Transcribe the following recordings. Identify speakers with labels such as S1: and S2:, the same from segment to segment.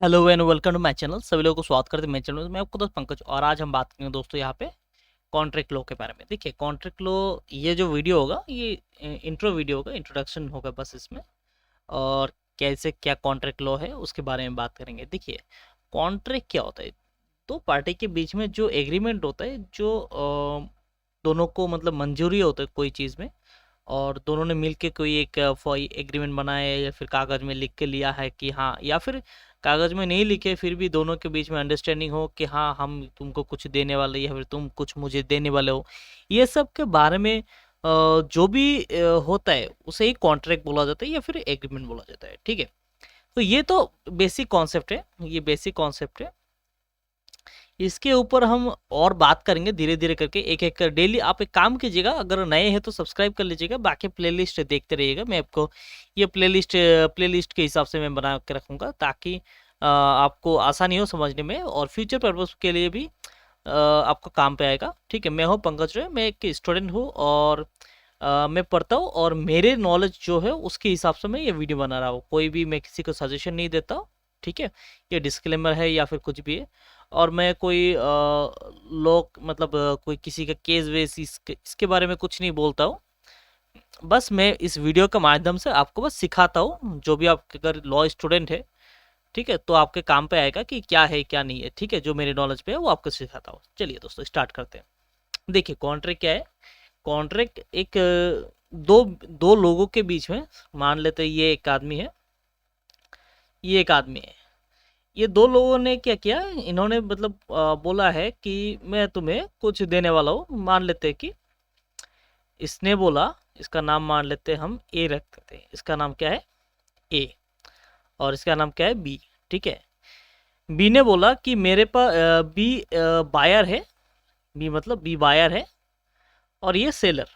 S1: Hello and welcome to my channel. सभी लोगों को स्वागत करते हैं मेरे चैनल में। मैं आपको दोस्त पंकज और आज हम बात करेंगे दोस्तों यहाँ पे कॉन्ट्रैक्ट लॉ के बारे में। देखिए कॉन्ट्रैक्ट लॉ, ये जो वीडियो होगा ये इंट्रो वीडियो होगा, इंट्रोडक्शन होगा बस इसमें। और कैसे क्या कॉन्ट्रैक्ट लॉ है उसके बारे में बात करेंगे। देखिए कॉन्ट्रैक्ट क्या होता है, दो पार्टी के बीच में जो एग्रीमेंट होता है, जो दोनों को मतलब मंजूरी होता है कोई चीज़ में, और दोनों ने मिलके कोई एक एग्रीमेंट बनाया है या फिर कागज़ में लिख के लिया है कि हाँ, या फिर कागज़ में नहीं लिखे फिर भी दोनों के बीच में अंडरस्टैंडिंग हो कि हाँ हम तुमको कुछ देने वाले या फिर तुम कुछ मुझे देने वाले हो। ये सब के बारे में जो भी होता है उसे ही कॉन्ट्रैक्ट बोला जाता है या फिर एग्रीमेंट बोला जाता है। ठीक है, तो ये तो बेसिक कॉन्सेप्ट है, ये बेसिक कॉन्सेप्ट है। इसके ऊपर हम और बात करेंगे धीरे धीरे करके, एक एक कर। डेली आप एक काम कीजिएगा, अगर नए हैं तो सब्सक्राइब कर लीजिएगा, बाकी प्लेलिस्ट देखते रहिएगा। मैं आपको ये प्लेलिस्ट के हिसाब से मैं बना के रखूँगा ताकि आपको आसानी हो समझने में और फ्यूचर पर्पज़ के लिए भी आपको काम पे आएगा। ठीक है, मैं हूँ पंकज रॉय, मैं एक स्टूडेंट हूँ और मैं पढ़ता हूँ और मेरे नॉलेज जो है उसके हिसाब से मैं ये वीडियो बना रहा हूँ। कोई भी मैं किसी को सजेशन नहीं देता हूँ। ठीक है, ये डिस्क्लेमर है या फिर कुछ भी है। और मैं कोई लोग मतलब कोई किसी का केस वेस इसके बारे में कुछ नहीं बोलता हूँ। बस मैं इस वीडियो के माध्यम से आपको बस सिखाता हूँ। जो भी आप अगर लॉ स्टूडेंट है, ठीक है, तो आपके काम पे आएगा कि क्या है क्या नहीं है। ठीक है, जो मेरे नॉलेज पे है वो आपको सिखाता हूँ। चलिए दोस्तों स्टार्ट करते हैं। देखिए कॉन्ट्रैक्ट क्या है। कॉन्ट्रैक्ट एक दो दो लोगों के बीच में, मान लेते हैं ये एक आदमी है, ये एक आदमी है। ये दो लोगों ने क्या किया, इन्होंने मतलब बोला है कि मैं तुम्हें कुछ देने वाला हूँ। मान लेते हैं कि इसने बोला, इसका नाम मान लेते हैं हम ए रखते हैं। इसका नाम क्या है, ए, और इसका नाम क्या है, बी। ठीक है, बी ने बोला कि मेरे पास बी बायर है, बी मतलब बी बायर है और ये सेलर,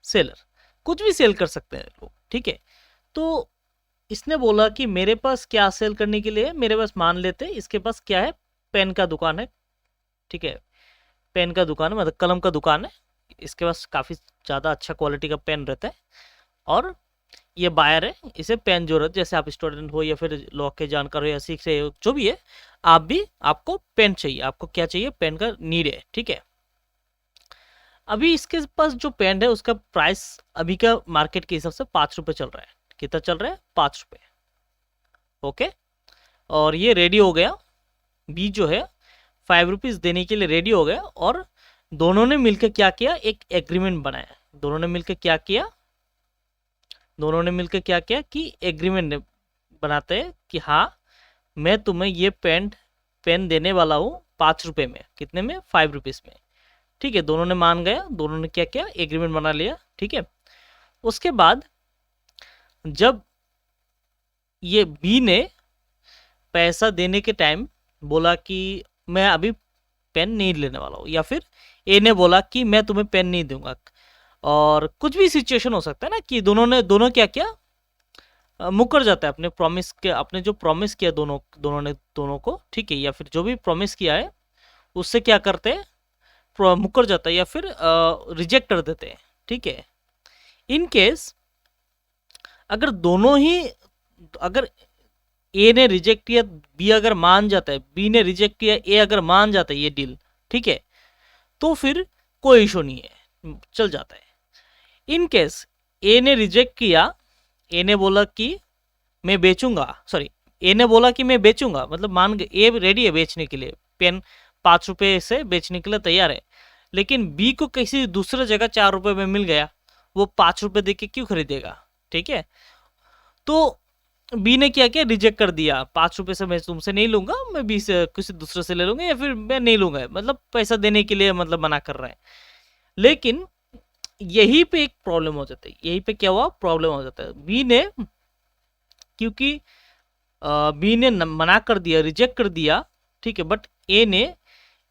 S1: सेलर कुछ भी सेल कर सकते हैं लोग। ठीक है, तो इसने बोला कि मेरे पास क्या सेल करने के लिए है। मेरे पास मान लेते हैं इसके पास क्या है, पेन का दुकान है। ठीक है, पेन का दुकान है मतलब कलम का दुकान है। इसके पास काफ़ी ज़्यादा अच्छा क्वालिटी का पेन रहता है और ये बायर है, इसे पेन जरूरत, जैसे आप स्टूडेंट हो या फिर लॉ के जानकार हो या सीख रहे हो जो भी है, आप भी आपको पेन चाहिए। आपको क्या चाहिए, पेन का नीड है। ठीक है, अभी इसके पास जो पेन है उसका प्राइस अभी का मार्केट के हिसाब से 5 रुपये चल रहा है। कितना चल रहा है, 5 रुपये। ओके, और ये रेडी हो गया, बी जो है 5 रुपीज़ देने के लिए रेडी हो गया। और दोनों ने मिलकर क्या किया, एक एग्रीमेंट बनाया। दोनों ने मिलकर क्या किया, दोनों ने मिलकर क्या किया कि एग्रीमेंट बनाते हैं कि हाँ मैं तुम्हें ये पेन देने वाला हूँ 5 रुपये में। कितने में, 5 रुपीज़ में। ठीक है, दोनों ने मान गया, दोनों ने क्या किया, एग्रीमेंट बना लिया। ठीक है, उसके बाद जब ये बी ने पैसा देने के टाइम बोला कि मैं अभी पेन नहीं लेने वाला हूँ, या फिर ए ने बोला कि मैं तुम्हें पेन नहीं दूंगा, और कुछ भी सिचुएशन हो सकता है ना कि दोनों क्या किया, मुकर जाता है अपने प्रॉमिस के, अपने जो प्रॉमिस किया दोनों दोनों ने दोनों को। ठीक है, या फिर जो भी प्रॉमिस किया है उससे क्या करते हैं, मुकर जाता है या फिर रिजेक्ट कर देते हैं। ठीक है, इन केस अगर दोनों ही, अगर ए ने रिजेक्ट किया, बी अगर मान जाता है, बी ने रिजेक्ट किया, ए अगर मान जाता है ये डील, ठीक है, तो फिर कोई इशू नहीं है, चल जाता है। इन केस ए ने रिजेक्ट किया, ए ने बोला कि मैं बेचूंगा, सॉरी, ए ने बोला कि मैं बेचूंगा, मतलब मान गए ए रेडी है बेचने के लिए, पेन 5 रुपये से बेचने के लिए तैयार है। लेकिन बी को किसी दूसरे जगह 4 रुपये में मिल गया, वो 5 रुपये दे के क्यों खरीदेगा। ठीक है, तो बी ने क्या किया, रिजेक्ट कर दिया, 5 रुपये से मैं तुमसे नहीं लूंगा, मैं बी से किसी दूसरे से ले लूंगा या फिर मैं नहीं लूंगा, मतलब पैसा देने के लिए मतलब मना कर रहा है। लेकिन यही पे एक प्रॉब्लम हो जाता है, यही पे क्या हुआ, प्रॉब्लम हो जाता है। बी ने, क्योंकि बी ने मना कर दिया, रिजेक्ट कर दिया। ठीक है, बट ए ने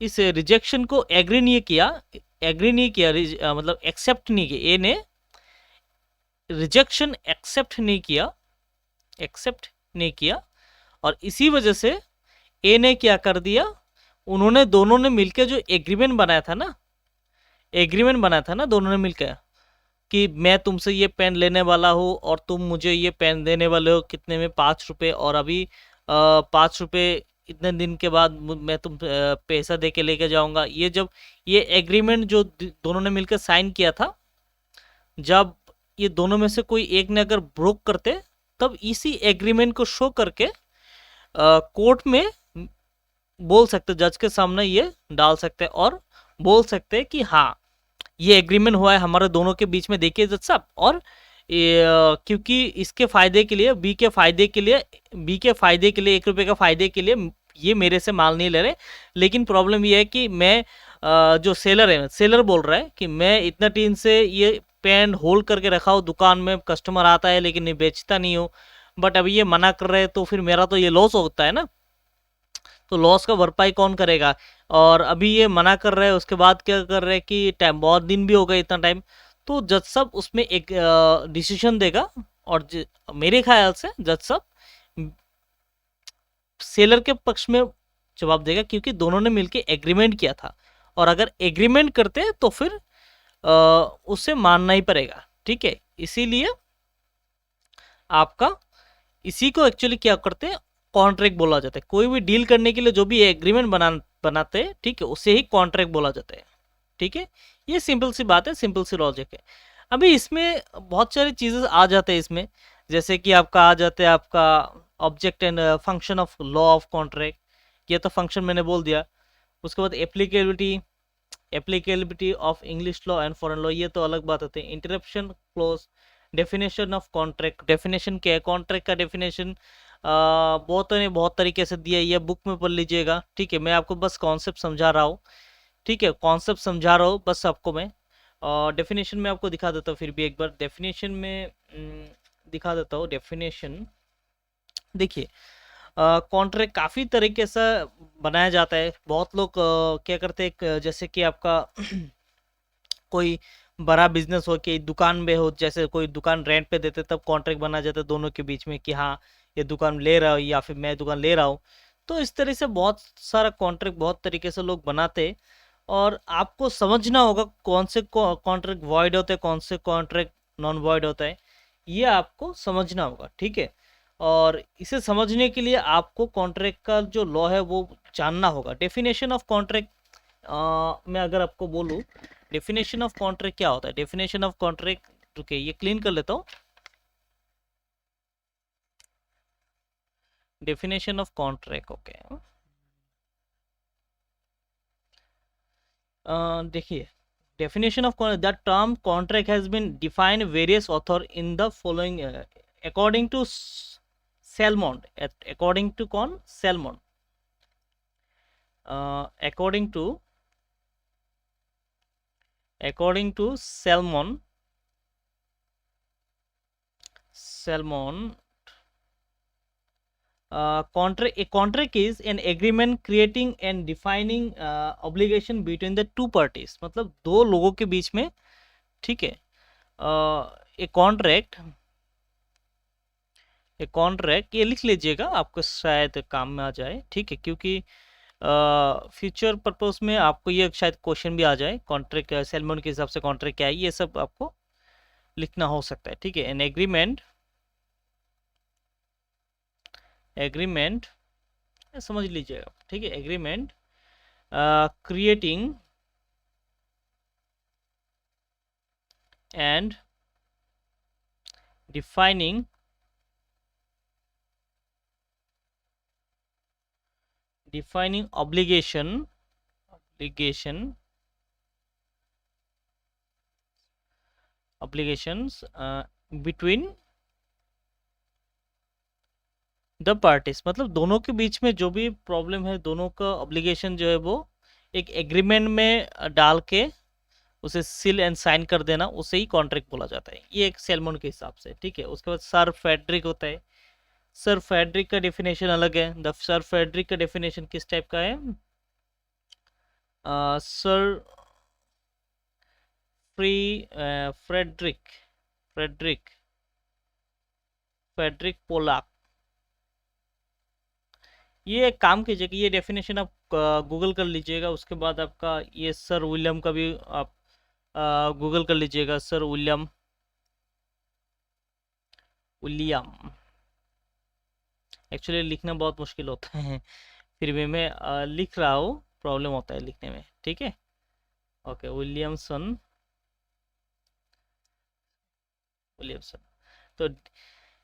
S1: इस रिजेक्शन को एग्री नहीं किया, मतलब एक्सेप्ट नहीं किया। ए ने रिजेक्शन एक्सेप्ट नहीं किया, एक्सेप्ट नहीं किया, और इसी वजह से ए ने क्या कर दिया, उन्होंने दोनों ने मिलकर जो एग्रीमेंट बनाया था ना, एग्रीमेंट बनाया था ना दोनों ने मिलकर, कि मैं तुमसे ये पेन लेने वाला हूँ और तुम मुझे ये पेन देने वाले हो कितने में, 5 रुपये, और अभी 5 रुपये इतने दिन के बाद मैं तुम पैसा दे के लेके जाऊंगा। ये जब ये एग्रीमेंट जो दोनों ने मिलकर साइन किया था, जब ये दोनों में से कोई एक ने अगर ब्रोक करते, तब इसी एग्रीमेंट को शो करके कोर्ट में बोल सकते, जज के सामने ये डाल सकते और बोल सकते कि हाँ ये एग्रीमेंट हुआ है हमारे दोनों के बीच में, देखिए जज साहब। और क्योंकि इसके फायदे के लिए, बी के फायदे के लिए, 1 रुपये का फायदे के लिए ये मेरे से माल नहीं ले रहे। लेकिन प्रॉब्लम ये है कि मैं जो सेलर है, सेलर बोल रहा है कि मैं इतना दिन से ये पेन होल्ड करके रखा हूँ दुकान में, कस्टमर आता है लेकिन नहीं बेचता नहीं हूँ, बट अभी ये मना कर रहे हैं तो फिर मेरा तो ये लॉस होता है ना। तो लॉस का भरपाई कौन करेगा? और अभी ये मना कर रहे हैं, उसके बाद क्या कर रहे हैं कि टाइम बहुत दिन भी हो गए, इतना टाइम। तो जज साहब उसमें एक डिसीजन देगा, और मेरे ख्याल से जज साहब सेलर के पक्ष में जवाब देगा, क्योंकि दोनों ने मिलकर एग्रीमेंट किया था, और अगर एग्रीमेंट करते तो फिर उसे मानना ही पड़ेगा, ठीक है। इसीलिए आपका इसी को एक्चुअली क्या करते हैं, कॉन्ट्रैक्ट बोला जाता है। कोई भी डील करने के लिए जो भी एग्रीमेंट बनाते हैं, ठीक है, उसे ही कॉन्ट्रैक्ट बोला जाता है, ठीक है। ये सिंपल सी बात है, सिंपल सी लॉजिक है। अभी इसमें बहुत सारी चीजें आ जाते हैं इसमें, जैसे कि आपका आ जाता है आपका object and function of law of contract. ये तो फंक्शन मैंने बोल दिया। उसके बाद applicability of English law and foreign law, ये तो अलग बात होती है। Interruption close, definition of contract, definition क्या है, कॉन्ट्रैक्ट का डेफिनेशन बहुत ने बहुत तरीके से दिया है, ये बुक में पढ़ लीजिएगा, ठीक है। मैं आपको बस कॉन्सेप्ट समझा रहा हूँ, ठीक है, कॉन्सेप्ट समझा रहा हूँ बस आपको मैं। डेफिनेशन में आपको दिखा देता हूँ फिर भी एक बार, डेफिनेशन में दिखा देता हूँ। डेफिनेशन देखिए, कॉन्ट्रैक्ट काफ़ी तरीके से बनाया जाता है। बहुत लोग क्या करते हैं, जैसे कि आपका कोई बड़ा बिजनेस हो कि दुकान में हो, जैसे कोई दुकान रेंट पे देते तब कॉन्ट्रैक्ट बना जाता है दोनों के बीच में कि हाँ ये दुकान ले रहा हो या फिर मैं दुकान ले रहा हूँ। तो इस तरह से बहुत सारा कॉन्ट्रैक्ट बहुत तरीके से लोग बनाते हैं, और आपको समझना होगा कौन से कॉन्ट्रैक्ट वॉइड होते हैं, कौन से कॉन्ट्रैक्ट नॉन वॉइड होता है, ये आपको समझना होगा, ठीक है। और इसे समझने के लिए आपको कॉन्ट्रैक्ट का जो लॉ है वो जानना होगा। डेफिनेशन ऑफ कॉन्ट्रैक्ट मैं अगर आपको बोलूँ, डेफिनेशन ऑफ कॉन्ट्रैक्ट क्या होता है, डेफिनेशन ऑफ कॉन्ट्रैक्ट, रुके ये क्लीन कर लेता हूँ। Definition of contract, okay. देखिए, definition of the term contract has been defined various author in the following according to Salmon, according to Salmon, according to Salmon, a contract is an agreement creating and defining obligation between the two parties, मतलब दो लोगों के बीच में, ठीक है। A contract ये लिख लीजिएगा, आपको शायद काम में आ जाए, ठीक है, क्योंकि फ्यूचर पर्पस में आपको ये शायद क्वेश्चन भी आ जाए, कॉन्ट्रैक्ट सेलमन के हिसाब से कॉन्ट्रैक्ट क्या है, ये सब आपको लिखना हो सकता है, ठीक है। एन एग्रीमेंट समझ लीजिएगा, ठीक है। Agreement creating and defining obligations between the parties, मतलब दोनों के बीच में जो भी प्रॉब्लम है, दोनों का ऑब्लिगेशन जो है वो एक एग्रीमेंट में डाल के उसे सील एंड साइन कर देना, उसे ही कॉन्ट्रैक्ट बोला जाता है, ये एक सेलमोन के हिसाब से, ठीक है। उसके बाद सर फेडरिक होता है। सर फेडरिक का डेफिनेशन अलग है। द सर फेडरिक का डेफिनेशन किस टाइप का है? Sir Frederick Pollock. ये एक काम कीजिएगा, ये डेफिनेशन आप गूगल कर लीजिएगा, उसके बाद आपका ये सर विलियम का भी आप गूगल कर लीजिएगा, सर विलियम विलियम, एक्चुअली लिखना बहुत मुश्किल होता है, फिर भी मैं लिख रहा हूँ, प्रॉब्लम होता है लिखने में, ठीक है। Okay, Williamson, Williamson. तो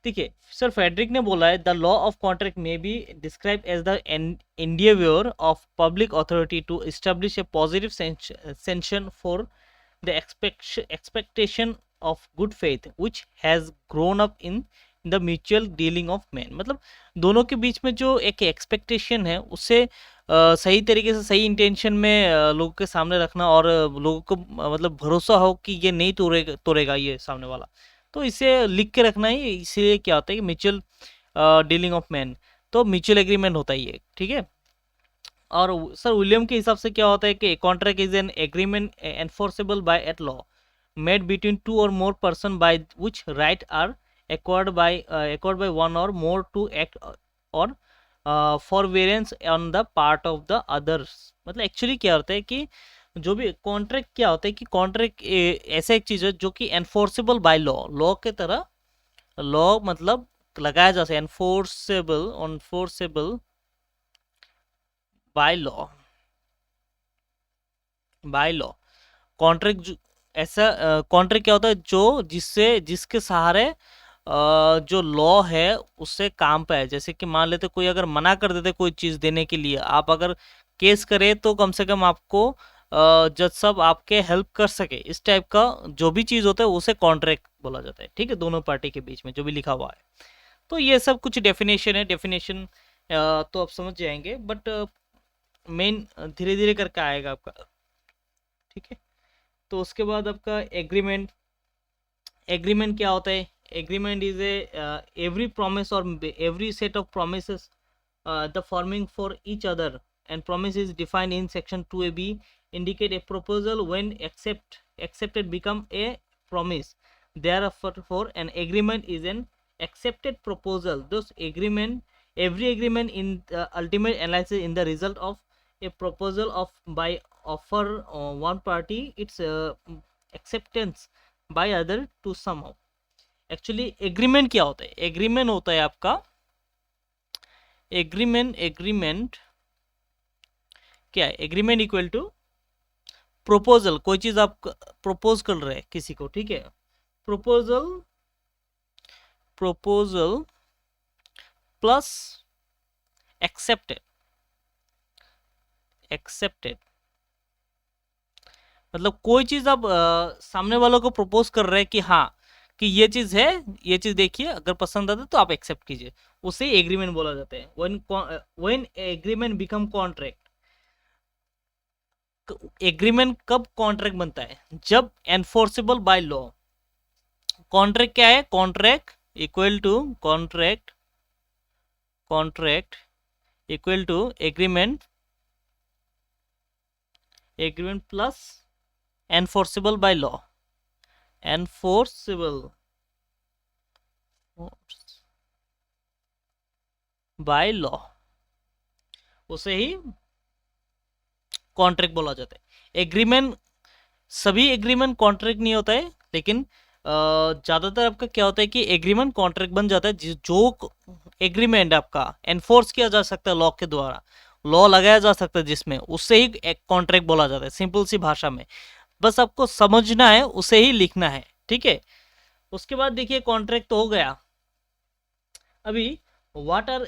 S1: ठीक है, सर फेडरिक ने बोला है द लॉ ऑफ कॉन्ट्रैक्ट में be describe as the endeavour of public authority to establish a positive sanction for the expectation of good faith which has grown up in the mutual dealing of men। मतलब दोनों के बीच में जो एक expectation है उससे सही तरीके से सही इंटेंशन में लोगों के सामने रखना, और लोगों को मतलब भरोसा हो कि ये नहीं तोड़ेगा ये सामने वाला, तो इसे लिख के रखना ही। इसीलिए क्या होता है कि म्यूचुअल डीलिंग ऑफ मैन, तो म्यूचुअल एग्रीमेंट होता है ये, ठीक है। और सर विलियम के हिसाब से क्या होता है कि contract is an agreement enforceable by at law made between two or more person by which right are acquired by one or more to act or forbearance on the part of the others। मतलब actually क्या होता है कि जो भी contract क्या होता है कि कॉन्ट्रैक्ट ऐसा एक चीज है जो कि एनफोर्सेबल बाय लॉ, लॉ के तरह, लॉ मतलब लगाया जा सकता है, enforceable by law, bye law. Contract ऐसा कॉन्ट्रैक्ट क्या होता है जो जिसके सहारे जो लॉ है उससे काम पे है। जैसे कि मान लेते कोई अगर मना कर देते कोई चीज देने के लिए, आप अगर केस करे तो कम से कम आपको जज साहब आपके हेल्प कर सके, इस टाइप का जो भी चीज होता है उसे कॉन्ट्रैक्ट बोला जाता है, ठीक है, दोनों पार्टी के बीच में जो भी लिखा हुआ है। तो ये सब कुछ डेफिनेशन है, डेफिनेशन तो आप समझ जाएंगे, बट मेन धीरे धीरे करके आएगा आपका, ठीक है। तो उसके बाद आपका एग्रीमेंट, एग्रीमेंट क्या होता है? Agreement is a every promise or every set of promises the forming for each other and promise is defined in section 2ab indicate a proposal when accepted become a promise। Therefore an agreement is an accepted proposal। Thus agreement every agreement in the ultimate analysis in the result of a proposal of by offer one party its acceptance by other to somehow. Actually agreement क्या होता है? Agreement होता है आपका, agreement क्या है? Agreement equal to proposal, कोई चीज आप प्रोपोज कर रहे हैं किसी को, ठीक है, प्रोपोजल प्लस एक्सेप्टेड, मतलब कोई चीज आप सामने वालों को प्रपोज कर रहे हैं कि हाँ कि ये चीज है, ये चीज देखिए, अगर पसंद आता तो आप एक्सेप्ट कीजिए, उसे एग्रीमेंट बोला जाता है। When agreement become contract, agreement कब कॉन्ट्रैक्ट बनता है? जब एनफोर्सेबल बाय लॉ। कॉन्ट्रैक्ट क्या है? Contract equal to agreement plus enforceable by law, enforceable by law, उसे ही कॉन्ट्रैक्ट बोला जाता है। एग्रीमेंट, सभी एग्रीमेंट कॉन्ट्रैक्ट नहीं होता है, लेकिन ज्यादातर आपका क्या होता है कि एग्रीमेंट कॉन्ट्रैक्ट बन जाता है। जो एग्रीमेंट आपका एनफोर्स किया जा सकता है लॉ के द्वारा, लॉ लगाया जा सकता है जिसमें, उससे ही एक कॉन्ट्रैक्ट बोला जाता है, सिंपल सी भाषा में। बस आपको समझना है, उसे ही लिखना है, ठीक है। उसके बाद देखिए कॉन्ट्रैक्ट तो हो गया। अभी what are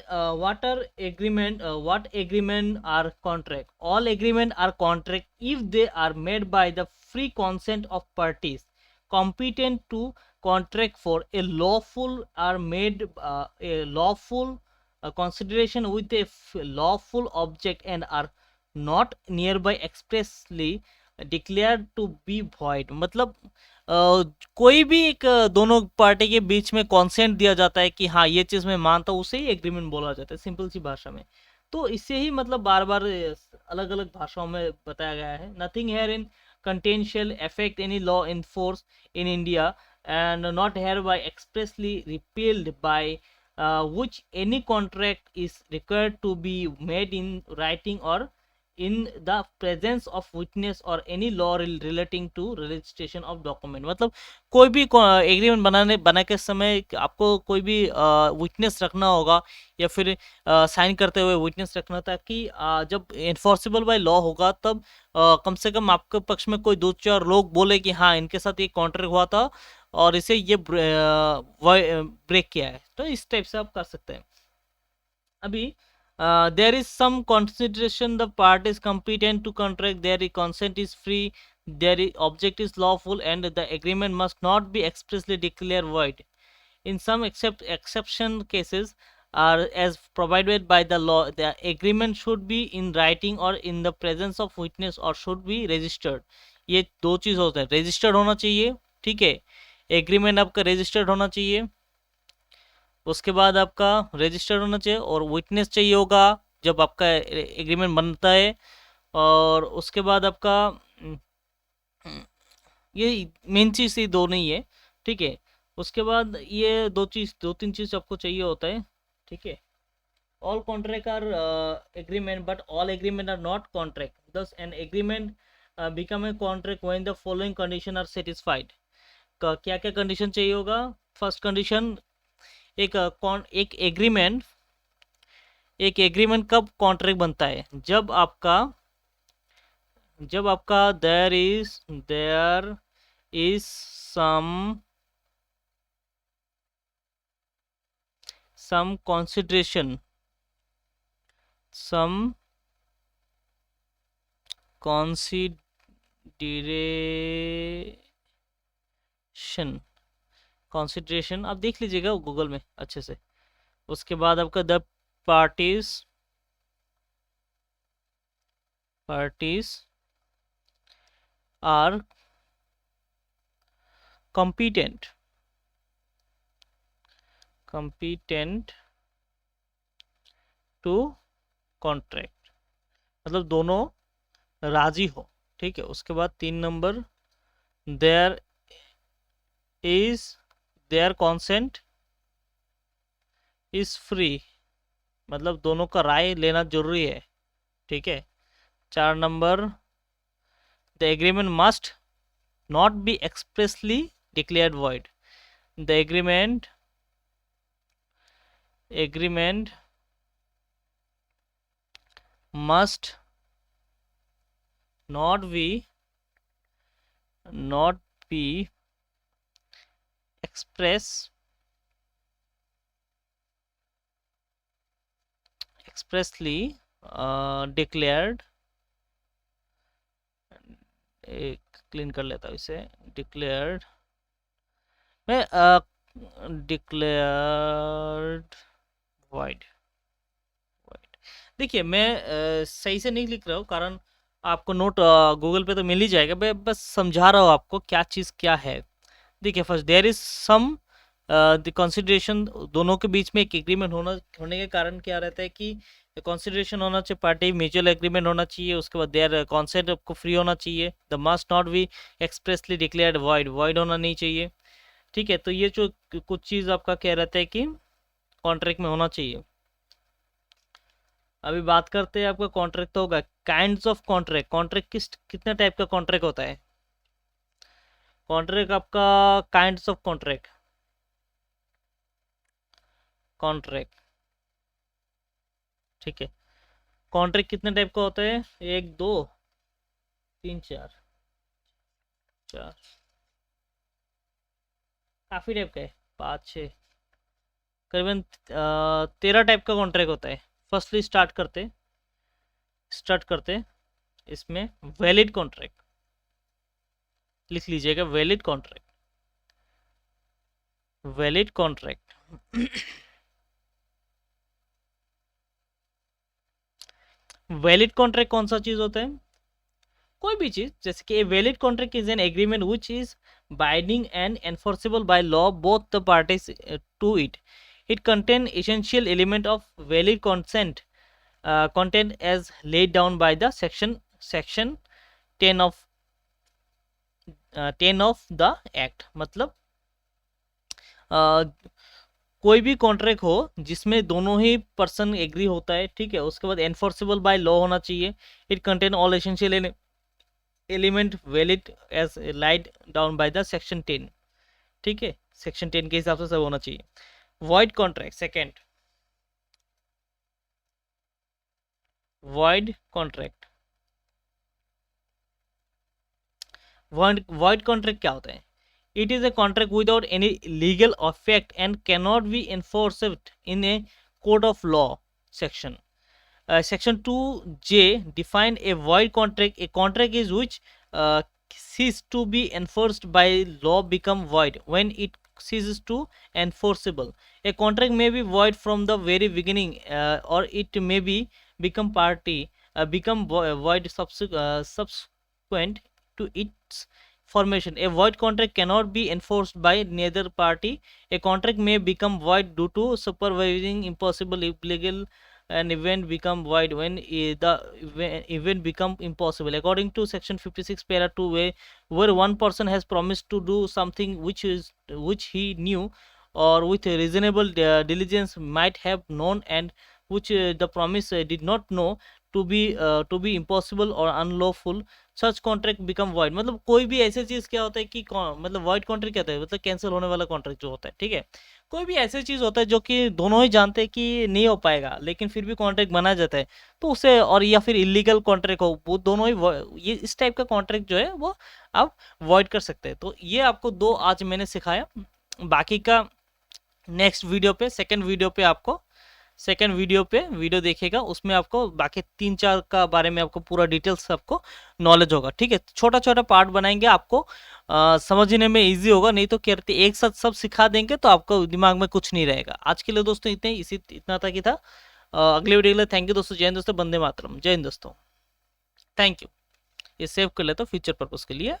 S1: agreement what agreement are contract? All agreement are contract if they are made by the free consent of parties competent to contract for a lawful, are made a lawful consideration with a lawful object and are not nearby expressly declared to be void। मतलब कोई भी एक दोनों party के बीच में consent दिया जाता है कि हाँ ये चीज मैं मानता हूँ, उसे ही एग्रीमेंट बोला जाता है, सिंपल सी भाषा में। तो इससे ही मतलब बार बार अलग अलग भाषाओं में बताया गया है। Nothing herein contain shall affect any law in force in India and not hereby expressly repealed by which any contract is required to be made in writing or in the presence of witness or any law relating to registration of document। मतलब कोई भी agreement बना के समय आपको कोई भी witness रखना होगा या फिर साइन करते हुए विटनेस रखना, ताकि जब इन्फोर्सेबल बाय लॉ होगा तब कम से कम आपके पक्ष में कोई दो चार लोग बोले कि हाँ इनके साथ ये कॉन्ट्रैक्ट हुआ था और इसे ये ब्रेक किया है। तो इस टाइप से आप कर सकते हैं। अभी there is some consideration the part is competent to contract, their consent is free, their object is lawful, and the agreement must not be expressly declared void. In some exception cases are as provided by the law, the agreement should be in writing or in the presence of witness or should be registered। ये दो चीज होते हैं, registered होना चाहिए, ठीक है, agreement आपका रजिस्टर्ड होना चाहिए, उसके बाद आपका रजिस्टर्ड होना चाहिए और विटनेस चाहिए होगा जब आपका एग्रीमेंट बनता है। और उसके बाद आपका ये मेन चीज़ ये दो नहीं है, ठीक है। उसके बाद ये दो तीन चीज़ आपको चाहिए होता है, ठीक है। All contract are agreement but all agreement are not contract, thus an agreement become a contract when the following condition are satisfied. क्या क्या कंडीशन चाहिए होगा? फर्स्ट कंडीशन, एक एग्रीमेंट कब कॉन्ट्रैक्ट बनता है? जब आपका there is some consideration, some consideration आप देख लीजिएगा गूगल में अच्छे से। उसके बाद आपका the parties are competent to contract, मतलब दोनों राजी हो, ठीक है। उसके बाद 3 नंबर, देयर कॉन्सेंट इज फ्री, मतलब दोनों का राय लेना जरूरी है, ठीक है। 4 number, the agreement must not be expressly declared void, the agreement must not be expressly declared, एक क्लीन कर लेता हूँ इसे, डिक्लेयर्ड void। देखिए मैं सही से नहीं लिख रहा हूँ, कारण आपको नोट गूगल पे तो मिल ही जाएगा, मैं बस समझा रहा हूँ आपको क्या चीज़ क्या है। देखिए first, there is some the consideration, दोनों के बीच में एक एग्रीमेंट होने के कारण क्या रहता है कि कंसिडरेशन होना चाहिए, पार्टी म्यूचुअल एग्रीमेंट होना चाहिए। उसके बाद देयर कॉन्सेंट आपको फ्री होना चाहिए, the must not be expressly declared void होना नहीं चाहिए, ठीक है। तो ये जो कुछ चीज़ आपका क्या रहता है कि कॉन्ट्रैक्ट में होना चाहिए। अभी बात करते हैं आपका कॉन्ट्रैक्ट तो होगा काइंड्स ऑफ कॉन्ट्रैक्ट। कॉन्ट्रैक्ट कितने टाइप का कॉन्ट्रैक्ट होता है? कॉन्ट्रैक्ट आपका काइंड्स ऑफ कॉन्ट्रैक्ट, ठीक है। कॉन्ट्रैक्ट कितने टाइप का होता है? 1 2 3 4 काफी टाइप का है, 5 6 करीबन 13 टाइप का कॉन्ट्रैक्ट होता है। फर्स्टली स्टार्ट करते इसमें वैलिड कॉन्ट्रैक्ट, लिख लीजिएगा वैलिड कॉन्ट्रैक्ट। वैलिड कॉन्ट्रैक्ट कौन सा चीज होता है? कोई भी चीज, जैसे कि valid contract is an agreement which is binding and enforceable by law both the parties to it. It contain essential element of valid consent content as laid down by the section 10 of the act। मतलब कोई भी contract हो जिसमें दोनों ही person agree होता है, ठीक है, उसके बाद एनफोर्सेबल बाय लॉ होना चाहिए, it contain all essential element valid as laid down by the section 10, ठीक है, सेक्शन 10 के हिसाब से सब होना चाहिए। Void contract, second, void contract, void contract क्या होता है? It is a contract without any legal effect and cannot be enforced in a court of law. Section Section 2J define a void contract. A contract is which cease to be enforced by law become void when it ceases to enforceable. A contract may be void from the very beginning, or it may be become void subsequent to its formation. A void contract cannot be enforced by neither party. A contract may become void due to supervising impossible, illegal. An event become void when the event become impossible. According to section 56 para 2, where one person has promised to do something which he knew or with a reasonable diligence might have known, and which the promise did not know to be impossible or unlawful, such contract become void. मतलब कोई भी ऐसी चीज क्या होता है कि मतलब वॉइड कॉन्ट्रैक्ट क्या होता है, मतलब कैंसिल होने वाला कॉन्ट्रैक्ट जो होता है, ठीक है। कोई भी ऐसी चीज होता है जो कि दोनों ही जानते हैं कि नहीं हो पाएगा, लेकिन फिर भी कॉन्ट्रैक्ट बना जाता है, तो उसे, और या फिर इलीगल कॉन्ट्रैक्ट हो, वो दोनों ही ये इस टाइप का कॉन्ट्रैक्ट जो है वो आप वॉइड कर सकते हैं। तो ये आपको दो आज मैंने सिखाया, बाकी का नेक्स्ट वीडियो पे, सेकेंड वीडियो पे वीडियो देखेगा, उसमें आपको बाकी 3-4 का बारे में आपको पूरा डिटेल्स आपको नॉलेज होगा, ठीक है। छोटा छोटा पार्ट बनाएंगे, आपको समझने में इजी होगा, नहीं तो क्या रहती एक साथ सब सिखा देंगे तो आपको दिमाग में कुछ नहीं रहेगा। आज के लिए दोस्तों इतना तक ही था। अगले वीडियो के लिए थैंक यू दोस्तों। जय हिंद दोस्तों, वंदे मातरम। जय हिंद दोस्तों, थैंक यू। ये सेव कर लेता हूँ फ्यूचर पर्पज के लिए।